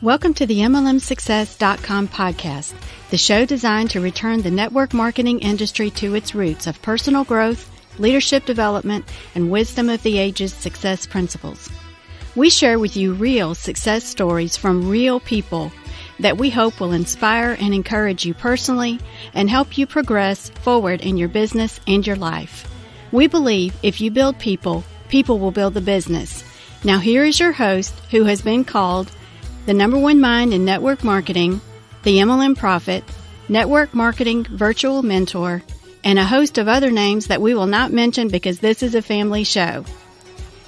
Welcome to the MLMsuccess.com podcast, the show designed to return the network marketing industry to its roots of personal growth, leadership development, and wisdom of the ages success principles. We share with you real success stories from real people that we hope will inspire and encourage you personally and help you progress forward in your business and your life. We believe if you build people, people will build the business. Now here is your host, who has been called the number one mind in network marketing, the MLM prophet, network marketing virtual mentor, and a host of other names that we will not mention because this is a family show.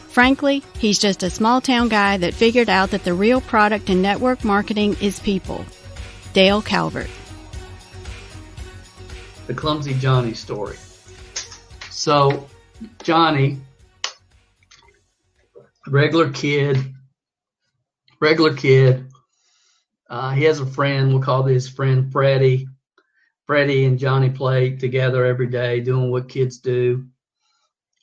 Frankly, he's just a small town guy that figured out that the real product in network marketing is people. Dale Calvert. The Clumsy Johnny story. So, Johnny, regular kid. He has a friend. We'll call his friend Freddie. Freddie and Johnny play together every day, doing what kids do.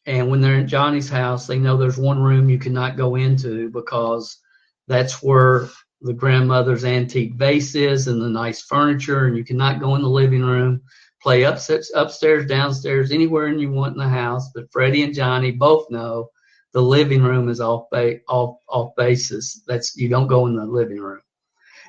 And when they're in Johnny's house, they know there's one room you cannot go into because that's where the grandmother's antique vase is and the nice furniture, and you cannot go in the living room, play upstairs, downstairs, anywhere you want in the house. But Freddie and Johnny both know the living room is off basis. You don't go in the living room.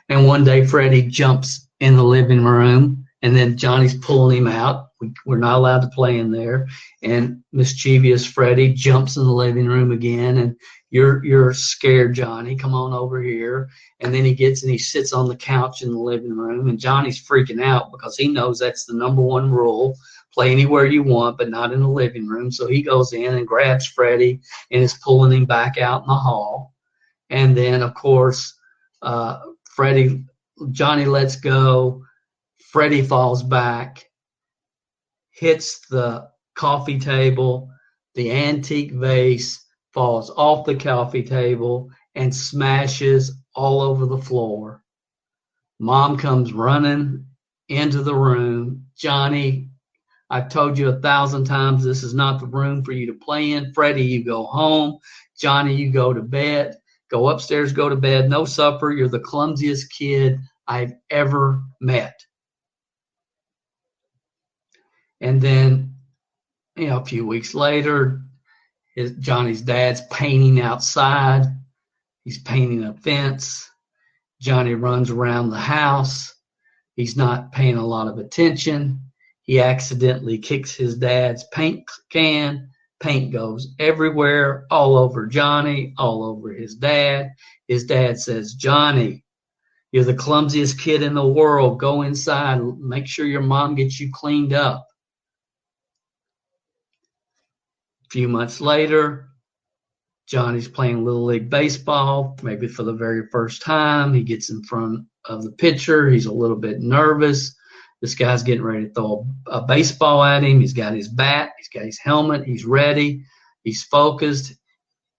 And one day Freddie jumps in the living room, and then Johnny's pulling him out. We're not allowed to play in there. And mischievous Freddie jumps in the living room again, and you're scared, Johnny. Come on over here. And then he gets and he sits on the couch in the living room, and Johnny's freaking out because he knows that's the number one rule. Play anywhere you want, but not in the living room. So he goes in and grabs Freddie and is pulling him back out in the hall. And then, of course, Johnny lets go. Freddie falls back, hits the coffee table. The antique vase falls off the coffee table and smashes all over the floor. Mom comes running into the room. Johnny, I've told you 1,000 times this is not the room for you to play in. Freddie, you go home. Johnny, you go to bed. Go upstairs, go to bed. No supper. You're the clumsiest kid I've ever met. And then, a few weeks later, Johnny's dad's painting outside. He's painting a fence. Johnny runs around the house. He's not paying a lot of attention. He accidentally kicks his dad's paint can. Paint goes everywhere, all over Johnny, all over his dad. His dad says, "Johnny, you're the clumsiest kid in the world. Go inside. Make sure your mom gets you cleaned up." A few months later, Johnny's playing Little League Baseball, maybe for the very first time. He gets in front of the pitcher. He's a little bit nervous. This guy's getting ready to throw a baseball at him. He's got his bat. He's got his helmet. He's ready. He's focused.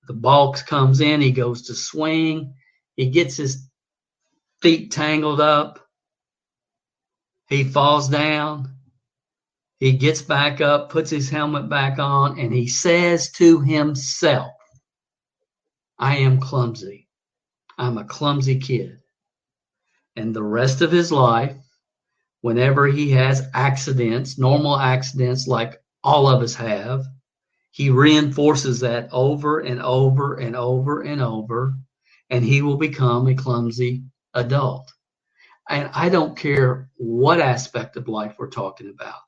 The ball comes in. He goes to swing. He gets his feet tangled up. He falls down. He gets back up, puts his helmet back on, and he says to himself, "I am clumsy. I'm a clumsy kid." And the rest of his life, whenever he has accidents, normal accidents like all of us have, he reinforces that over and over and over and over, and he will become a clumsy adult. And I don't care what aspect of life we're talking about.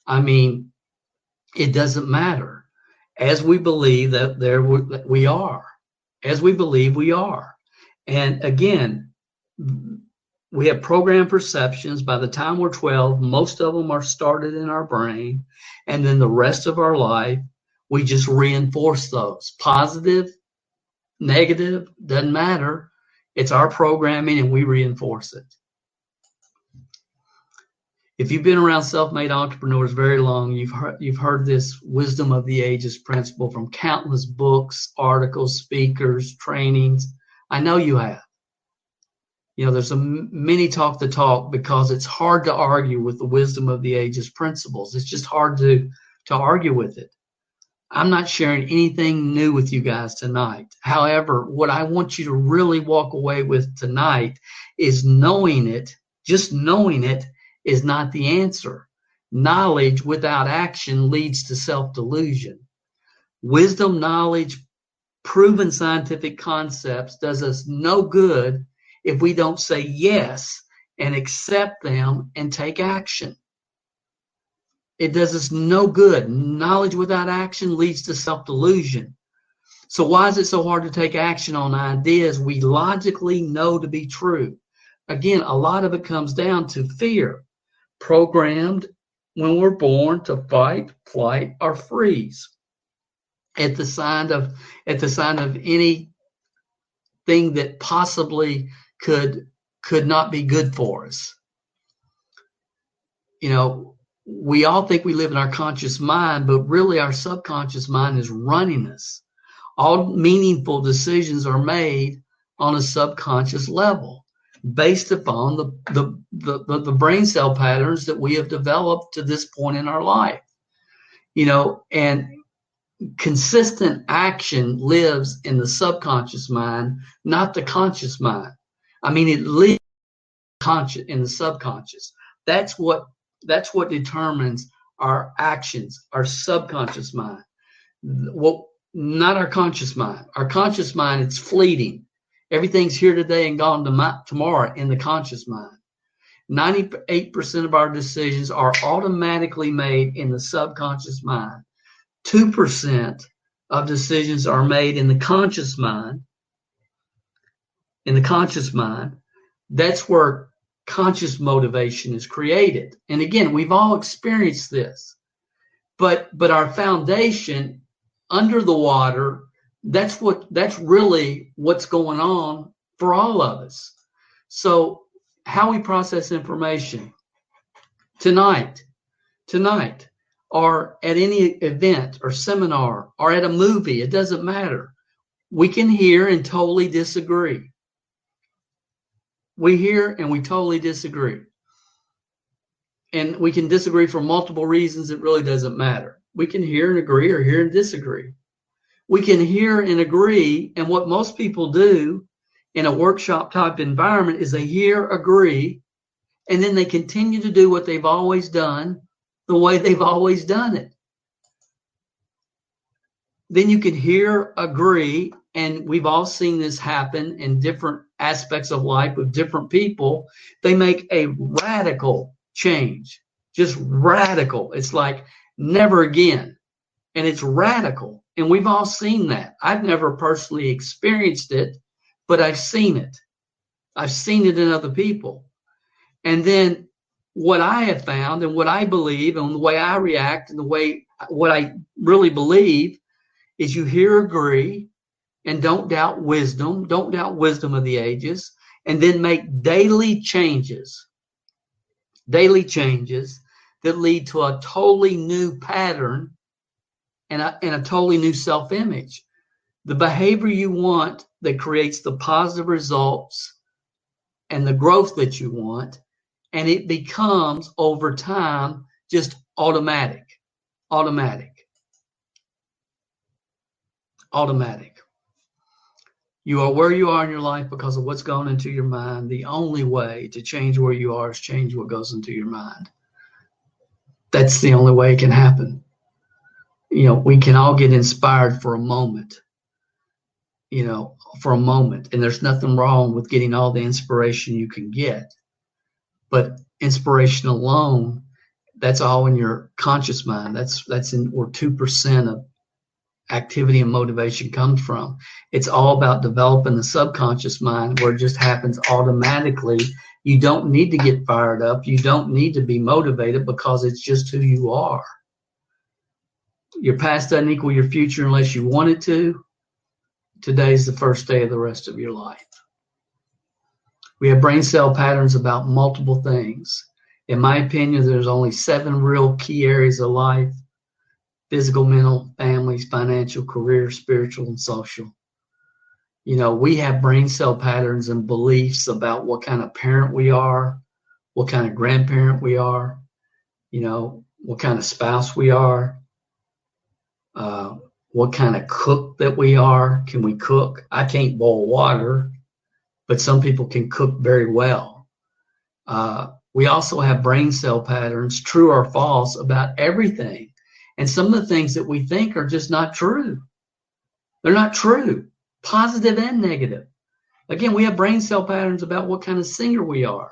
I mean, it doesn't matter. As we believe that we are. As we believe we are. And again, we have programmed perceptions. By the time we're 12, most of them are started in our brain. And then the rest of our life, we just reinforce those. Positive, negative, doesn't matter. It's our programming and we reinforce it. If you've been around self-made entrepreneurs very long, you've heard this wisdom of the ages principle from countless books, articles, speakers, trainings. I know you have. There's many talk the talk because it's hard to argue with the wisdom of the ages principles. It's just hard to argue with it. I'm not sharing anything new with you guys tonight. However, what I want you to really walk away with tonight is knowing it. Just knowing it is not the answer. Knowledge without action leads to self-delusion. Wisdom, knowledge, proven scientific concepts does us no good if we don't say yes and accept them and take action. It does us no good. Knowledge without action leads to self-delusion. So why is it so hard to take action on ideas we logically know to be true? Again, a lot of it comes down to fear, programmed when we're born to fight, flight, or freeze. At the sign of anything that possibly could not be good for us. You know, we all think we live in our conscious mind, but really our subconscious mind is running us. All meaningful decisions are made on a subconscious level based upon the brain cell patterns that we have developed to this point in our life. You know, and consistent action lives in the subconscious mind, not the conscious mind. I mean, it lives in the subconscious. That's what determines our actions, our subconscious mind. Well, not our conscious mind. Our conscious mind, it's fleeting. Everything's here today and gone tomorrow in the conscious mind. 98% of our decisions are automatically made in the subconscious mind. 2% of decisions are made in the conscious mind. In the conscious mind, that's where conscious motivation is created. And again, we've all experienced this. But our foundation under the water, that's really what's going on for all of us. So how we process information tonight, or at any event or seminar or at a movie, it doesn't matter. We can hear and totally disagree. We hear and we totally disagree. And we can disagree for multiple reasons. It really doesn't matter. We can hear and agree or hear and disagree. We can hear and agree. And what most people do in a workshop type environment is they hear, agree, and then they continue to do what they've always done the way they've always done it. Then you can hear, agree, and we've all seen this happen in different aspects of life with different people. They make a radical change, just radical. It's like never again. And it's radical. And we've all seen that. I've never personally experienced it, but I've seen it. I've seen it in other people. And then what I have found and what I believe and the way I react and what I really believe is you hear, agree, and don't doubt wisdom of the ages, and then make daily changes that lead to a totally new pattern and a totally new self-image. The behavior you want that creates the positive results and the growth that you want, and it becomes over time just automatic. You are where you are in your life because of what's gone into your mind. The only way to change where you are is change what goes into your mind. That's the only way it can happen. You know, we can all get inspired for a moment, and there's nothing wrong with getting all the inspiration you can get. But inspiration alone, that's all in your conscious mind. That's in where 2% of activity and motivation comes from. It's all about developing the subconscious mind where it just happens automatically. You don't need to get fired up. You don't need to be motivated because it's just who you are. Your past doesn't equal your future unless you want it to. Today's the first day of the rest of your life. We have brain cell patterns about multiple things. In my opinion, there's only 7 real key areas of life: physical, mental, families, financial, career, spiritual, and social. You know, we have brain cell patterns and beliefs about what kind of parent we are, what kind of grandparent we are, what kind of spouse we are. what kind of cook that we are. Can we cook? I can't boil water, but some people can cook very well. We also have brain cell patterns, true or false, about everything. And some of the things that we think are just not true. They're not true, positive and negative. Again, we have brain cell patterns about what kind of singer we are.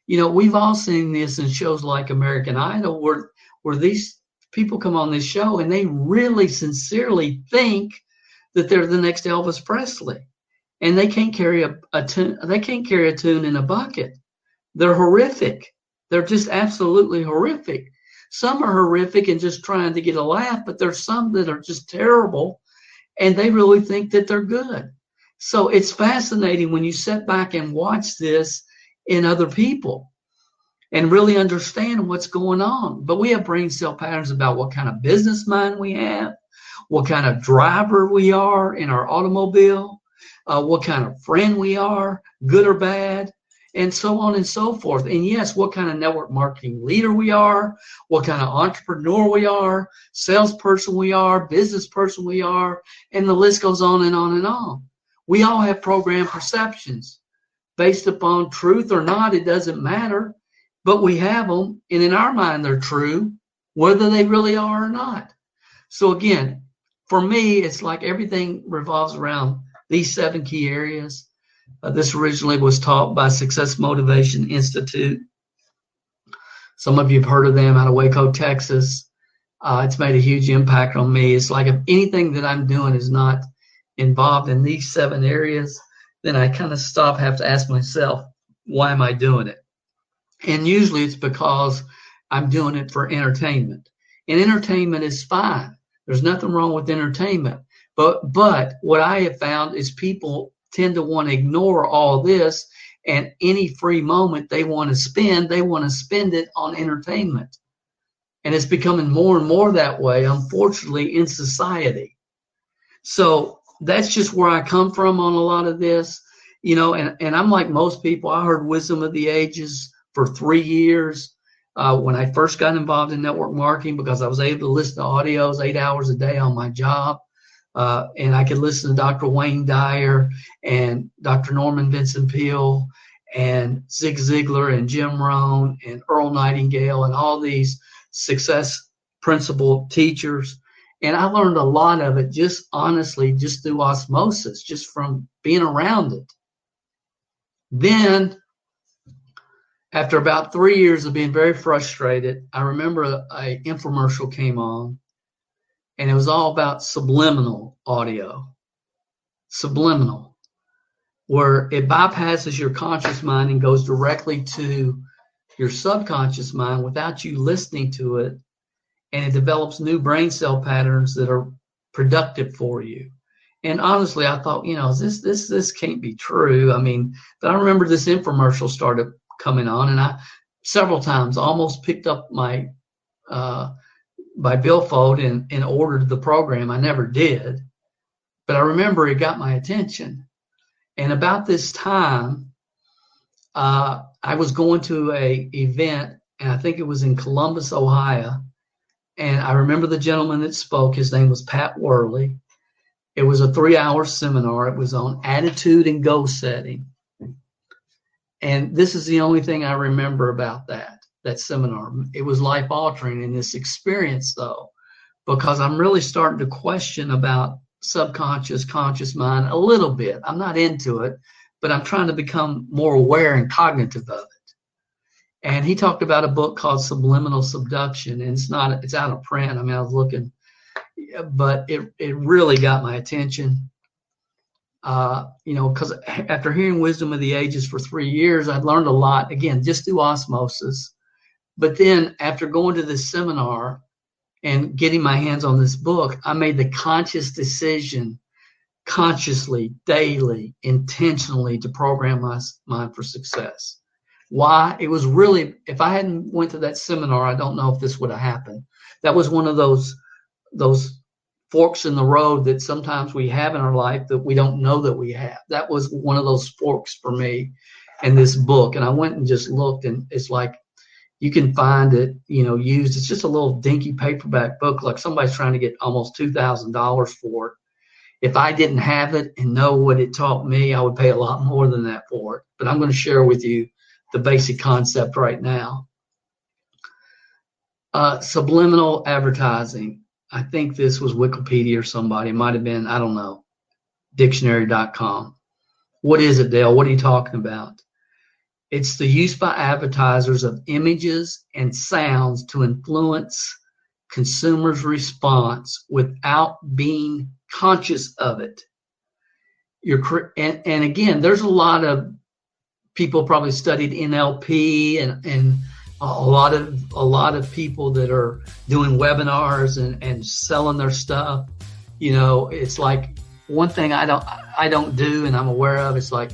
You know, we've all seen this in shows like American Idol, where these people come on this show and they really sincerely think that they're the next Elvis Presley, and they can't carry a tune. They can't carry a tune in a bucket. They're horrific. They're just absolutely horrific. Some are horrific and just trying to get a laugh, but there's some that are just terrible, and they really think that they're good. So it's fascinating when you sit back and watch this in other people and really understand what's going on. But we have brain cell patterns about what kind of business mind we have, what kind of driver we are in our automobile, what kind of friend we are, good or bad, and so on and so forth. And yes, what kind of network marketing leader we are, what kind of entrepreneur we are, salesperson we are, business person we are, and the list goes on and on and on. We all have programmed perceptions based upon truth or not. It doesn't matter, but we have them, and in our mind they're true, whether they really are or not. So again, for me, it's like everything revolves around these 7 key areas. This originally was taught by Success Motivation Institute. Some of you have heard of them out of Waco, Texas. It's made a huge impact on me. It's like if anything that I'm doing is not involved in these 7 areas, then I kind of have to ask myself, why am I doing it? And usually it's because I'm doing it for entertainment. And entertainment is fine. There's nothing wrong with entertainment. But what I have found is people tend to want to ignore all this, and any free moment they want to spend it on entertainment. And it's becoming more and more that way, unfortunately, in society. So that's just where I come from on a lot of this, you know, and I'm like most people. I heard Wisdom of the Ages for 3 years when I first got involved in network marketing, because I was able to listen to audios 8 hours a day on my job. And I could listen to Dr. Wayne Dyer and Dr. Norman Vincent Peale and Zig Ziglar and Jim Rohn and Earl Nightingale and all these success principle teachers. And I learned a lot of it just honestly, just through osmosis, just from being around it. Then, after about 3 years of being very frustrated, I remember an infomercial came on, and it was all about subliminal audio. Subliminal, where it bypasses your conscious mind and goes directly to your subconscious mind without you listening to it. And it develops new brain cell patterns that are productive for you. And honestly, I thought, you know, this can't be true. I mean, but I remember this infomercial started coming on, and I several times almost picked up my billfold and ordered the program. I never did, but I remember it got my attention. And about this time, I was going to a event, and I think it was in Columbus, Ohio. And I remember the gentleman that spoke. His name was Pat Worley. It was a 3-hour seminar. It was on attitude and goal setting. And this is the only thing I remember about that seminar. It was life-altering in this experience, though, because I'm really starting to question about subconscious, conscious mind a little bit. I'm not into it, but I'm trying to become more aware and cognitive of it. And he talked about a book called Subliminal Seduction, and it's out of print. I mean, I was looking, but it really got my attention. You know, because after hearing Wisdom of the Ages for 3 years, I'd learned a lot, again, just through osmosis. But then after going to this seminar and getting my hands on this book, I made the conscious decision, consciously, daily, intentionally, to program my mind for success. Why? It was really, if I hadn't went to that seminar, I don't know if this would have happened. That was one of those forks in the road that sometimes we have in our life that we don't know that we have. That was one of those forks for me in this book. And I went and just looked, and it's like, You can find it, used. It's just a little dinky paperback book, like somebody's trying to get almost $2,000 for it. If I didn't have it and know what it taught me, I would pay a lot more than that for it. But I'm going to share with you the basic concept right now. Subliminal advertising. I think this was Wikipedia or somebody. It might have been, I don't know, dictionary.com. What is it, Dale? What are you talking about? It's the use by advertisers of images and sounds to influence consumers' response without being conscious of it. And again, there's a lot of people probably studied NLP and a lot of people that are doing webinars and selling their stuff. It's like one thing I don't do, and I'm aware of. It's like,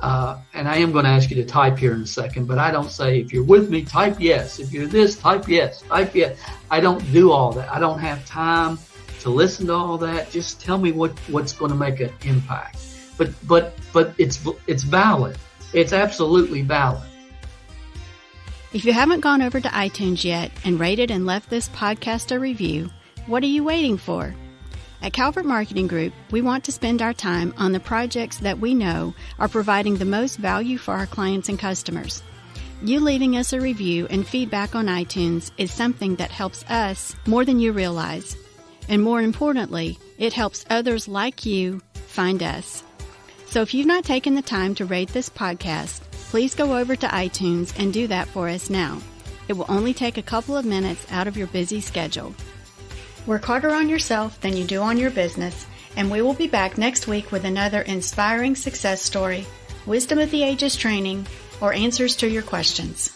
and I am going to ask you to type here in a second, but I don't say, if you're with me, type yes. If you're this, type yes, type yes. I don't do all that. I don't have time to listen to all that. Just tell me what's going to make an impact. But it's valid. It's absolutely valid. If you haven't gone over to iTunes yet and rated and left this podcast a review, what are you waiting for? At Calvert Marketing Group, we want to spend our time on the projects that we know are providing the most value for our clients and customers. You leaving us a review and feedback on iTunes is something that helps us more than you realize. And more importantly, it helps others like you find us. So if you've not taken the time to rate this podcast, please go over to iTunes and do that for us now. It will only take a couple of minutes out of your busy schedule. Work harder on yourself than you do on your business, and we will be back next week with another inspiring success story, wisdom of the ages training, or answers to your questions.